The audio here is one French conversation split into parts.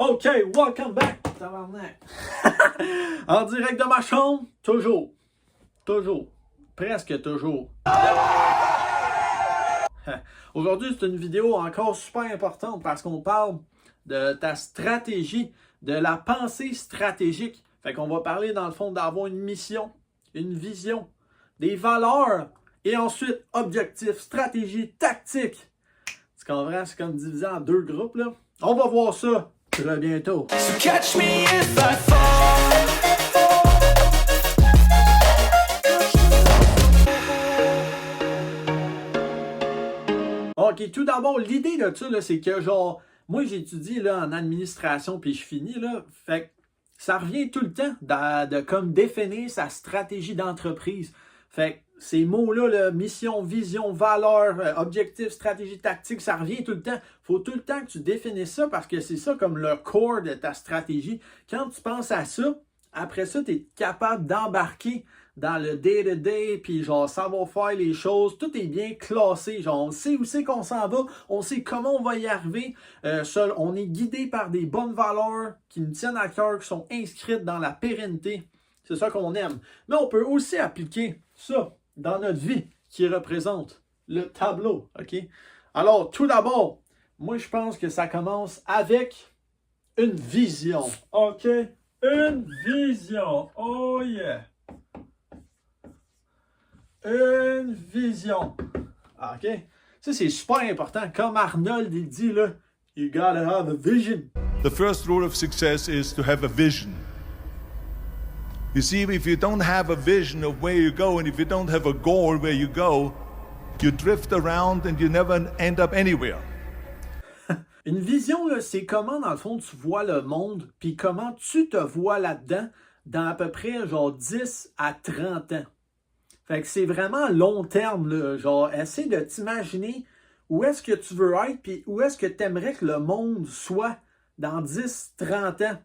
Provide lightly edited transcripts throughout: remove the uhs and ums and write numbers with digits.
OK, welcome back, tabarnak. En direct de ma chambre, toujours, presque toujours. Aujourd'hui, c'est une vidéo encore super importante parce qu'on parle de ta stratégie, de la pensée stratégique. Fait qu'on va parler dans le fond d'avoir une mission, une vision, des valeurs et ensuite objectifs, stratégie, tactique. Tu comprends? C'est comme divisé en deux groupes, là. On va voir ça très bientôt. So catch me if I fall. OK, tout d'abord, l'idée de ça, là, c'est que genre, moi j'étudie là, en administration puis je finis là, fait que ça revient tout le temps de comme définir sa stratégie d'entreprise. Fait que ces mots-là, là, mission, vision, valeur, objectif, stratégie, tactique, ça revient tout le temps. Faut tout le temps que tu définisses ça parce que c'est ça comme le core de ta stratégie. Quand tu penses à ça, après ça, tu es capable d'embarquer dans le day-to-day, puis genre savoir faire les choses, tout est bien classé, genre on sait où c'est qu'on s'en va, on sait comment on va y arriver, on est guidé par des bonnes valeurs qui nous tiennent à cœur, qui sont inscrites dans la pérennité, c'est ça qu'on aime. Mais on peut aussi appliquer ça dans notre vie, qui représente le tableau, ok? Alors, tout d'abord, moi je pense que ça commence avec une vision, ok? Une vision, oh yeah! Une vision. OK? Ça, c'est super important. Comme Arnold, il dit, là, you gotta have a vision. The first rule of success is to have a vision. You see, if you don't have a vision of where you go, and if you don't have a goal where you go, you drift around and you never end up anywhere. Une vision, là, c'est comment, dans le fond, tu vois le monde, puis comment tu te vois là-dedans dans à peu près, genre, 10 à 30 ans. Fait que c'est vraiment long terme, là. Genre, essaie de t'imaginer où est-ce que tu veux être, puis où est-ce que tu aimerais que le monde soit dans 10, 30 ans.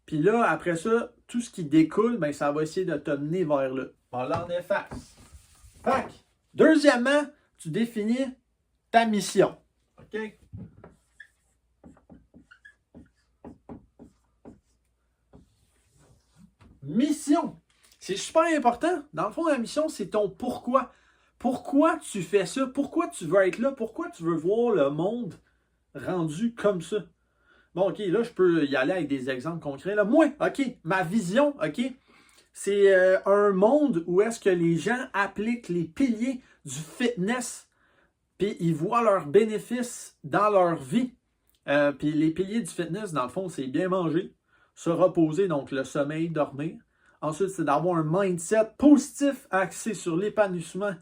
Puis là, après ça, tout ce qui découle, ben, ça va essayer de te mener vers là. On l'en efface. Fait que, deuxièmement, tu définis ta mission. OK? Mission. C'est super important. Dans le fond, la mission, c'est ton pourquoi. Pourquoi tu fais ça? Pourquoi tu veux être là? Pourquoi tu veux voir le monde rendu comme ça? Bon, OK, là, je peux y aller avec des exemples concrets. Là. Moi, OK, ma vision, OK, c'est un monde où est-ce que les gens appliquent les piliers du fitness, puis ils voient leurs bénéfices dans leur vie. Puis les piliers du fitness, dans le fond, c'est bien manger, se reposer, donc le sommeil, dormir. Ensuite, c'est d'avoir un mindset positif axé sur l'épanouissement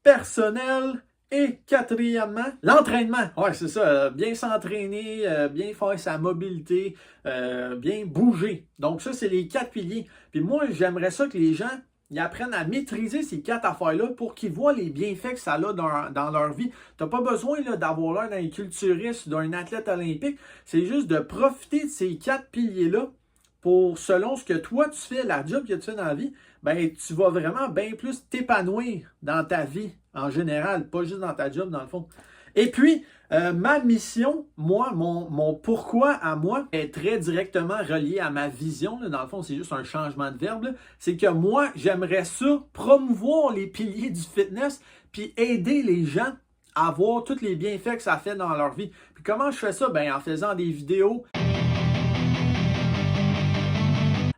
personnel. Et quatrièmement, l'entraînement. Ouais, c'est ça. Bien s'entraîner, bien faire sa mobilité, bien bouger. Donc ça, c'est les 4 piliers. Puis moi, j'aimerais ça que les gens ils apprennent à maîtriser ces 4 affaires-là pour qu'ils voient les bienfaits que ça a dans leur vie. Tu n'as pas besoin là, d'avoir l'air d'un culturiste ou d'un athlète olympique. C'est juste de profiter de ces 4 piliers-là pour, selon ce que toi tu fais, la job que tu fais dans la vie, ben tu vas vraiment bien plus t'épanouir dans ta vie en général, pas juste dans ta job dans le fond. Et puis, ma mission, moi, mon pourquoi à moi est très directement relié à ma vision. Là. Dans le fond, c'est juste un changement de verbe. Là. C'est que moi, j'aimerais ça, promouvoir les piliers du fitness, puis aider les gens à voir tous les bienfaits que ça fait dans leur vie. Puis comment je fais ça? Ben, en faisant des vidéos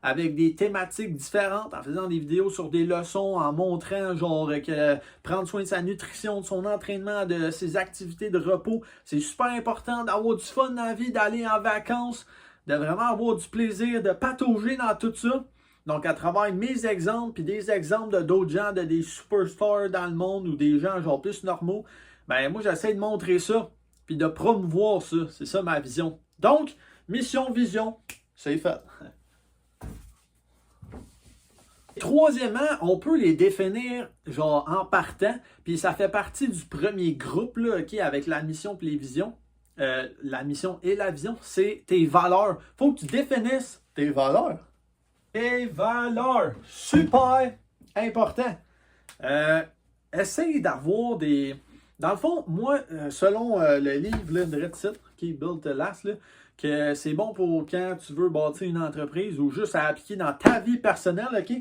avec des thématiques différentes, en faisant des vidéos sur des leçons, en montrant genre que prendre soin de sa nutrition, de son entraînement, de ses activités de repos, c'est super important d'avoir du fun dans la vie, d'aller en vacances, de vraiment avoir du plaisir, de patauger dans tout ça. Donc à travers mes exemples, puis des exemples de d'autres gens, de des superstars dans le monde ou des gens genre plus normaux, ben moi j'essaie de montrer ça, puis de promouvoir ça. C'est ça ma vision. Donc, mission, vision, c'est fait. Troisièmement, on peut les définir genre en partant, puis ça fait partie du premier groupe là, OK, avec la mission et les visions. La mission et la vision, c'est tes valeurs. Faut que tu définisses tes valeurs. Tes valeurs, super important. Essaye d'avoir des... Dans le fond, moi, selon le livre là, de Red Set, qui est Build to Last, là, que c'est bon pour quand tu veux bâtir une entreprise ou juste à appliquer dans ta vie personnelle, OK?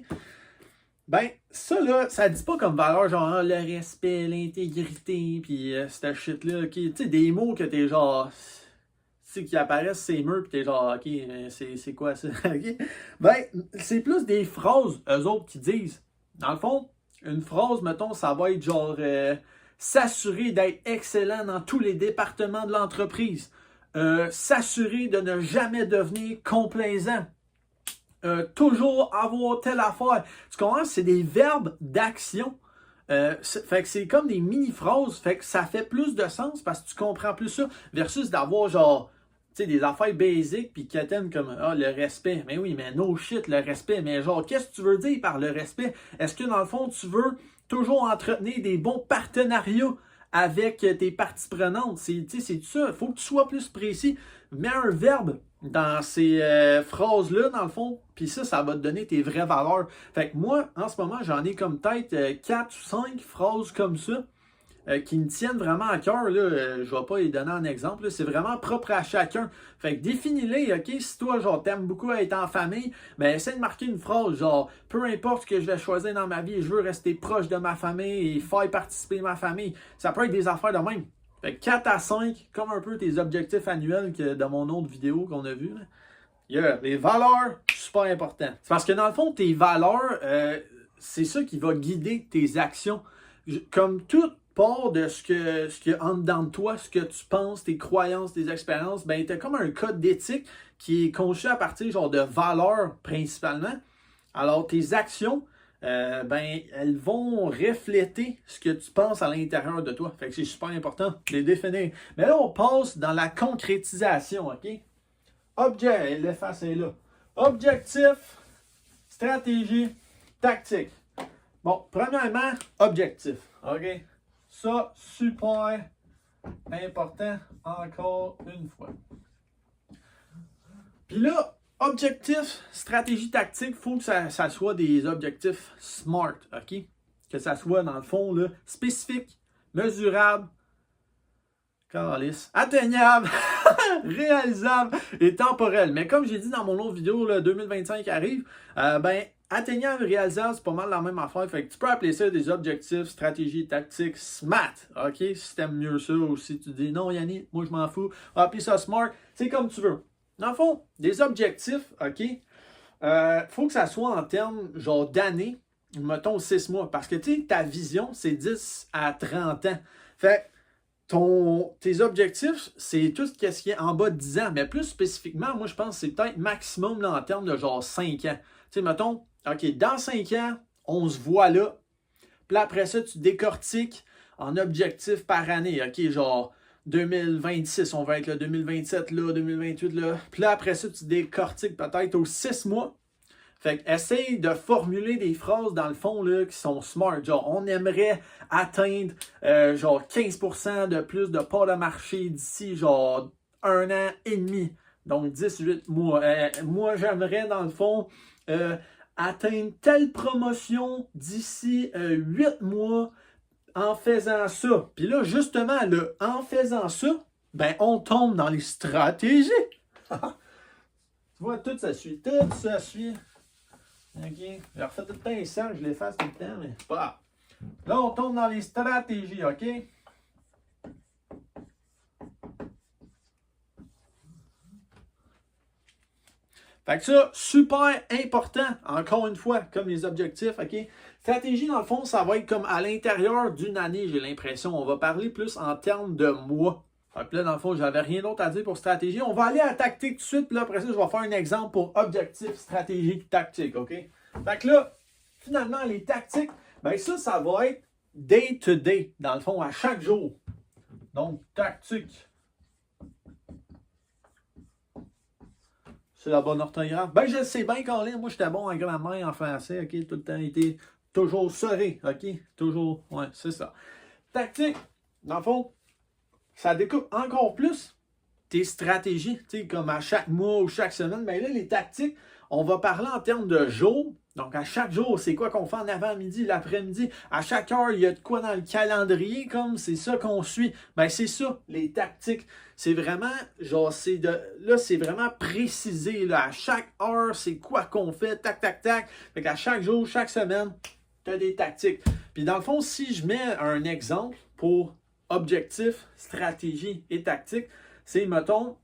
Ben, ça, là, ça dit pas comme valeur, genre, le respect, l'intégrité, puis cette shit-là, OK? Tu sais, des mots que t'es genre... Tu sais, qui apparaissent ces murs, puis t'es genre, OK, c'est quoi ça? OK? Ben, c'est plus des phrases, eux autres, qui disent. Dans le fond, une phrase, mettons, ça va être genre... s'assurer d'être excellent dans tous les départements de l'entreprise. S'assurer de ne jamais devenir complaisant. Toujours avoir telle affaire. Tu comprends? C'est des verbes d'action. Fait que c'est comme des mini-phrases. Fait que ça fait plus de sens parce que tu comprends plus ça. Versus d'avoir genre, tu sais, des affaires basiques puis quétaines comme le respect. Mais oui, mais no shit, le respect. Mais genre, qu'est-ce que tu veux dire par le respect? Est-ce que dans le fond, tu veux toujours entretenir des bons partenariats avec tes parties prenantes? C'est ça. Il faut que tu sois plus précis. Mets un verbe dans ces phrases-là, dans le fond, puis ça va te donner tes vraies valeurs. Fait que moi, en ce moment, j'en ai comme peut-être 4 ou 5 phrases comme ça qui me tiennent vraiment à cœur. Je vais pas les donner en exemple. C'est vraiment propre à chacun. Fait que définis-les, OK? Si toi, genre, t'aimes beaucoup être en famille, ben essaie de marquer une phrase, genre, peu importe ce que je vais choisir dans ma vie, je veux rester proche de ma famille et faire participer ma famille. Ça peut être des affaires de même. Fait que 4 à 5, comme un peu tes objectifs annuels que dans mon autre vidéo qu'on a vu. Les valeurs, super important. C'est parce que dans le fond, tes valeurs, c'est ça qui va guider tes actions. Comme tout part de ce qu'il y a en dedans de toi, ce que tu penses, tes croyances, tes expériences, ben tu as comme un code d'éthique qui est conçu à partir genre de valeurs principalement. Alors tes actions, ben elles vont refléter ce que tu penses à l'intérieur de toi. Fait que c'est super important de les définir. Mais là, on passe dans la concrétisation, OK? L'efface est là. Objectif, stratégie, tactique. Bon, premièrement, objectif, OK? Ça, super important, encore une fois. Puis là, objectif, stratégie tactique, il faut que ça soit des objectifs SMART, OK? Que ça soit, dans le fond, là, spécifique, mesurable, atteignable, réalisable et temporel. Mais comme j'ai dit dans mon autre vidéo, là, 2025 arrive, ben, atteignable et réalisable, c'est pas mal la même affaire. Fait que tu peux appeler ça des objectifs, stratégie, tactique, SMART. OK? Si t'aimes mieux ça ou si tu dis non, Yannick, moi je m'en fous, on va appeler ça SMART. C'est comme tu veux. Dans le fond, des objectifs, OK? Faut que ça soit en termes genre d'années, mettons 6 mois. Parce que tu sais, ta vision, c'est 10 à 30 ans. Fait tes objectifs, c'est tout ce qui est en bas de 10 ans. Mais plus spécifiquement, moi je pense que c'est peut-être maximum là, en termes de genre 5 ans. Tu sais, mettons, OK, dans 5 ans, on se voit là. Puis après ça, tu décortiques en objectifs par année. OK, genre 2026, on va être là, 2027 là, 2028 là. Puis là, après ça, tu décortiques peut-être aux 6 mois. Fait que essaye de formuler des phrases dans le fond là, qui sont smart. Genre, on aimerait atteindre genre 15% de plus de parts de marché d'ici genre 1 an et demi. Donc 18 mois. Moi, j'aimerais dans le fond atteindre telle promotion d'ici 8 mois en faisant ça. Puis là, justement, en faisant ça, ben on tombe dans les stratégies. Tu vois, tout ça suit. Tout ça suit. OK. Je refais tout le temps les cercles, je les fasse tout le temps, mais c'est pas grave. Là, on tombe dans les stratégies, OK? Fait que ça, super important, encore une fois, comme les objectifs, OK? Stratégie, dans le fond, ça va être comme à l'intérieur d'une année, j'ai l'impression. On va parler plus en termes de mois. Fait que là, dans le fond, j'avais rien d'autre à dire pour stratégie. On va aller à tactique tout de suite, puis là, après ça, je vais faire un exemple pour objectif, stratégie, tactique, OK? Fait que là, finalement, les tactiques, ben ça va être day to day, dans le fond, à chaque jour. Donc, tactique. C'est la bonne orthographe. Ben, je sais bien, Colin, moi, j'étais bon en grammaire, en français, OK? Tout le temps, été toujours serré, OK? Toujours, ouais, c'est ça. Tactique, dans le fond, ça découpe encore plus tes stratégies, tu sais, comme à chaque mois ou chaque semaine. Ben là, les tactiques, on va parler en termes de jours. Donc, à chaque jour, c'est quoi qu'on fait en avant-midi, l'après-midi. À chaque heure, il y a de quoi dans le calendrier, comme c'est ça qu'on suit. Ben, c'est ça, les tactiques. C'est vraiment, genre, c'est vraiment précisé, là. À chaque heure, c'est quoi qu'on fait, tac, tac, tac. Fait qu'à chaque jour, chaque semaine, tu as des tactiques. Puis, dans le fond, si je mets un exemple pour objectif, stratégie et tactique, c'est, mettons,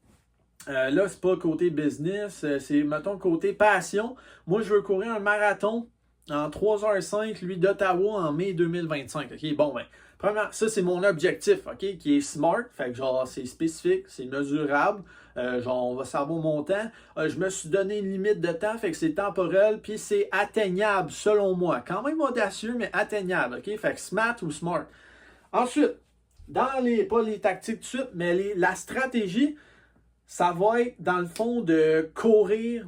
là, c'est pas côté business, c'est, mettons, côté passion. Moi, je veux courir un marathon en 3h05, lui, d'Ottawa en mai 2025. OK, bon, ben, premièrement, ça, c'est mon objectif, OK, qui est SMART. Fait que, genre, c'est spécifique, c'est mesurable. Genre, on va savoir mon temps. Je me suis donné une limite de temps, fait que c'est temporel, puis c'est atteignable, selon moi. Quand même audacieux, mais atteignable, OK? Fait que SMART ou SMART. Ensuite, pas les tactiques tout de suite, mais la stratégie, ça va être dans le fond de courir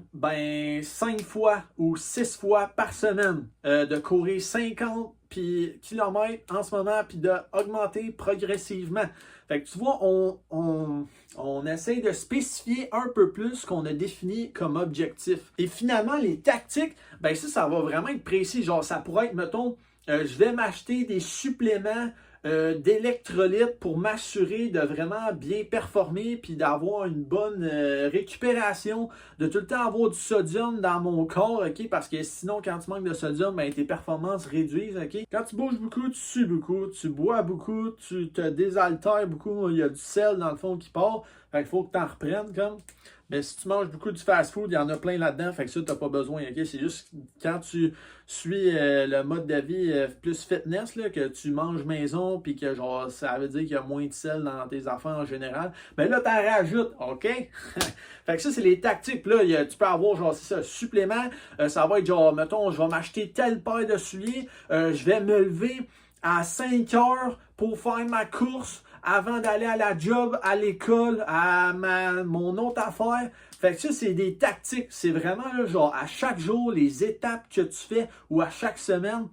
5 fois ou 6 fois par semaine, de courir 50 km en ce moment, puis d'augmenter progressivement. Fait que tu vois, on essaie de spécifier un peu plus ce qu'on a défini comme objectif. Et finalement, les tactiques, ben ça va vraiment être précis. Genre, ça pourrait être, mettons, je vais m'acheter des suppléments d'électrolytes pour m'assurer de vraiment bien performer puis d'avoir une bonne récupération, de tout le temps avoir du sodium dans mon corps, ok? Parce que sinon, quand tu manques de sodium, ben, tes performances réduisent, ok? Quand tu bouges beaucoup, tu sues beaucoup, tu bois beaucoup, tu te désaltères beaucoup, il y a du sel dans le fond qui part, fait qu'il faut que tu en reprennes comme. Mais si tu manges beaucoup du fast-food, il y en a plein là-dedans, fait que ça, tu n'as pas besoin, ok? C'est juste quand tu suis le mode de vie plus fitness, là, que tu manges maison, puis que genre ça veut dire qu'il y a moins de sel dans tes affaires en général, ben là, tu en rajoutes, ok? Fait que ça, c'est les tactiques. Là, tu peux avoir, genre, c'est ça, supplément, ça va être genre, mettons, je vais m'acheter telle paire de souliers, je vais me lever à 5 heures pour faire ma course avant d'aller à la job, à l'école, à mon autre affaire. Fait que ça, c'est des tactiques. C'est vraiment, là, genre, à chaque jour, les étapes que tu fais ou à chaque semaine.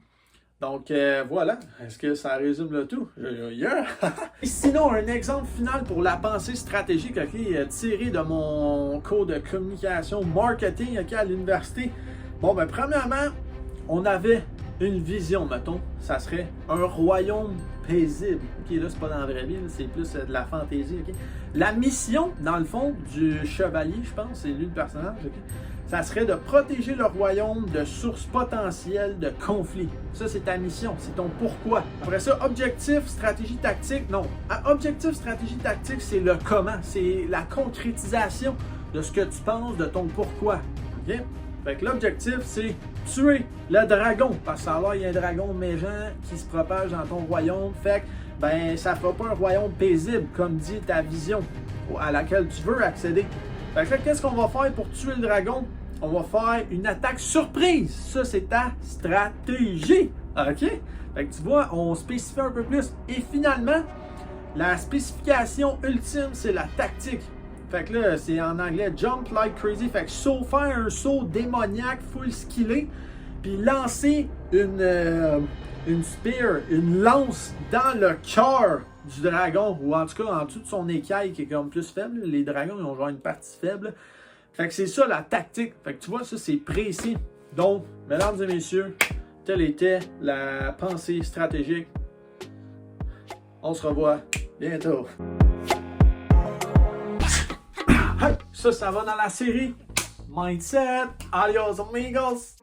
Donc, voilà. Est-ce que ça résume le tout? Yeah! Et sinon, un exemple final pour la pensée stratégique, ok, tiré de mon cours de communication marketing, ok, à l'université. Bon, ben, premièrement, on avait une vision, mettons. Ça serait un royaume paisible. Ok, là, c'est pas dans la vraie vie, c'est plus de la fantaisie. Okay? La mission, dans le fond, du chevalier, je pense, c'est lui le personnage, okay? Ça serait de protéger le royaume de sources potentielles de conflits. Ça, c'est ta mission, c'est ton pourquoi. Après ça, objectif, stratégie, tactique. Non, objectif, stratégie, tactique, c'est le comment. C'est la concrétisation de ce que tu penses, de ton pourquoi. Okay? Fait que l'objectif, c'est tuer le dragon. Parce que ça a l'air, il y a un dragon méchant qui se propage dans ton royaume. Fait que, ben, ça fera pas un royaume paisible, comme dit ta vision à laquelle tu veux accéder. Fait que là, qu'est-ce qu'on va faire pour tuer le dragon? On va faire une attaque surprise. Ça, c'est ta stratégie. OK? Fait que tu vois, on spécifie un peu plus. Et finalement, la spécification ultime, c'est la tactique. Fait que là, c'est en anglais jump like crazy. Fait que faire un saut démoniaque, full skillé, puis lancer une spear, une lance dans le cœur du dragon, ou en tout cas en dessous de son écaille qui est comme plus faible. Les dragons, ils ont genre une partie faible. Fait que c'est ça la tactique. Fait que tu vois, ça c'est précis. Donc, mesdames et messieurs, telle était la pensée stratégique. On se revoit bientôt. Ça va dans la série Mindset. Adios amigos.